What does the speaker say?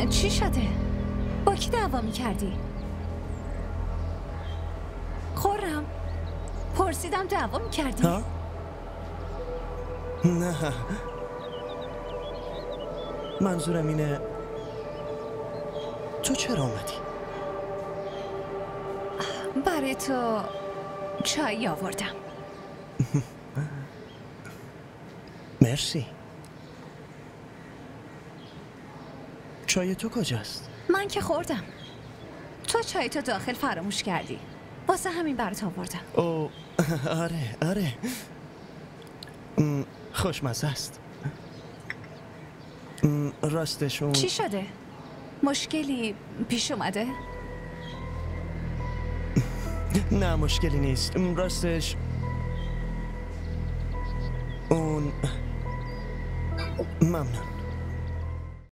چی شده؟ با کی دعوا می‌کردی؟ خورم پرسیدم دعوا می‌کردی؟ ها؟ نه، منظورم اینه تو چرا آمدی؟ برای تو چای آوردم. مرسی. چای تو کجاست؟ من که خوردم. تو چای تو داخل فراموش کردی، واسه همین برات آوردم. او آره خوشمزه است. راستشون چی شده؟ مشکلی پیش اومده؟ نه مشکلی نیست. راستش اون ممنون.